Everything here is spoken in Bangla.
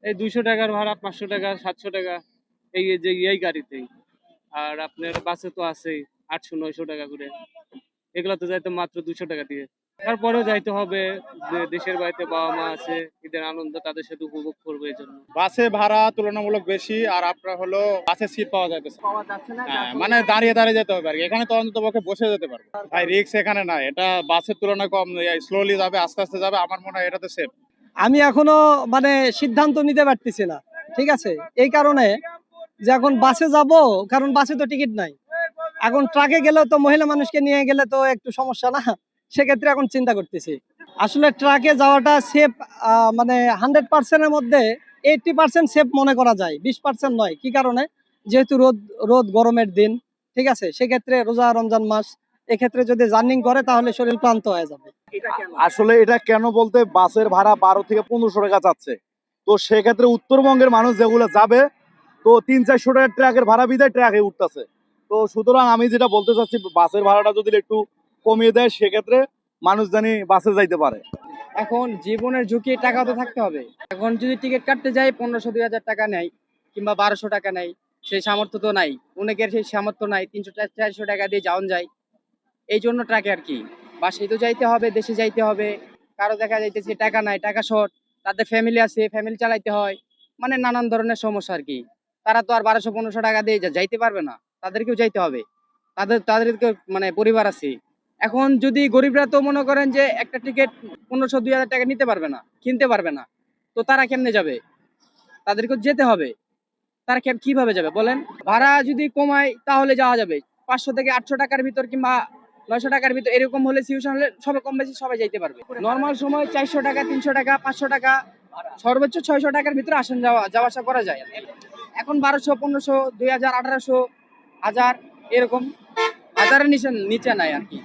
এই 200 টাকার ভাড়া, 500 টাকা, 700 টাকা, এই গাড়িতেই। আর আপনার বাসে তো আছেই 800-900 টাকা করে। এগুলা তো যাইতে মাত্র 200 টাকা দিয়ে। তারপরেও যাইতে হবে, দেশের বাড়িতে বাবা মা আছে, ঈদের আনন্দ তাদের সাথে উপভোগ করবো এই জন্য। বাসে ভাড়া তুলনামূলক বেশি, আর আপনার হলো বাসে সিট পাওয়া যাইতেছে না। পাওয়া যাচ্ছে না, হ্যাঁ, মানে দাঁড়িয়ে দাঁড়িয়ে যেতে হবে আর কি। এখানে তো অন্তত পক্ষে বসে যেতে পারবে। ভাই রিক্স এখানে নাই, এটা বাসের তুলনায় কম, স্লোলি যাবে, আস্তে আস্তে যাবে, আমার মনে হয় এটাতে সেফ। আমি এখনো মানে সিদ্ধান্ত নিতে পারতেছি না, ঠিক আছে? এই কারণে যে এখন বাসে যাব, কারণ বাসে তো টিকিট নাই। এখন ট্রাকে গেলে তো মহিলা মানুষকে নিয়ে গেলে তো একটু সমস্যা না, সেক্ষেত্রে এখন চিন্তা করতেছি। আসলে ট্রাকে যাওয়াটা সেফ, মানে 100%-এর মধ্যে 80% সেফ মনে করা যায়, 20% নয়। কি কারণে? যেহেতু রোদ রোদ গরমের দিন, ঠিক আছে, সেক্ষেত্রে রোজা রমজান মাস, এক্ষেত্রে যদি জার্নিং করে তাহলে শরীর ক্লান্ত হয়ে যাবে। আসলে এটা কেন বলতে, বাসের ভাড়া 1200 থেকে 1500 টাকা যাচ্ছে। তো সেক্ষেত্রে উত্তরবঙ্গের মানুষ যেগুলো যাবে, তো 300-400 টাকার ট্রাকের ভাড়া বিদায় ট্রাকে উঠতেছে। তো সুতরাং আমি যেটা বলতে চাচ্ছি, বাসের ভাড়াটা যদি একটু কমিয়ে দেয়, সেক্ষেত্রে মানুষ জানি বাসে যাইতে পারে। এখন জীবনের ঝুঁকি, টাকা তো থাকতে হবে। এখন যদি টিকিট কাটতে যাই 1500-2000 টাকা নেয়, কিংবা 1200 টাকা নেয়, সেই সামর্থ্য তো নাই। অনেকের সেই সামর্থ্য নাই, 300-400 টাকা দিয়ে যাওয়া যায়। এই জন্য ট্রাকে আর কি। বাসায় তো যাইতে হবে, দেশে যাইতে হবে। কারো দেখা যাইতেছে টাকা নাই, টাকা শর্ট, তাদের ফ্যামিলি আছে, ফ্যামিলি চালাইতে হয়, মানে নানান ধরনের সমস্যা আর কি। তারা তো আর 1200-1500 টাকা দিয়ে যাইতে পারবে না, তাদেরকেও যাইতে হবে। তাদেরকে মানে পরিবার আছে। এখন যদি গরিবরা তো মনে করেন যে একটা টিকিট 1500-2000 টাকা নিতে পারবে না, কিনতে পারবে না, তো তারা কেমনে যাবে? তাদেরকে যেতে হবে। তারা কিভাবে যাবে বলেন? ভাড়া যদি কমায় তাহলে যাওয়া যাবে। 500 থেকে 800 টাকার ভিতর, কিংবা 900 টাকার ভিতর, এরকম হলে সিচুয়েশন হলে সবাই কম বেশি সবাই যাইতে পারবে। নর্মাল সময় 400 টাকা, 300 টাকা, 500 টাকা, সর্বোচ্চ 600 টাকার ভিতরে আসেন যাওয়া আসা করা যায়। এখন 1200, 1500, 2000, 1800, 1000, এরকম 1000-এর নিচে নিচে নাই আর কি।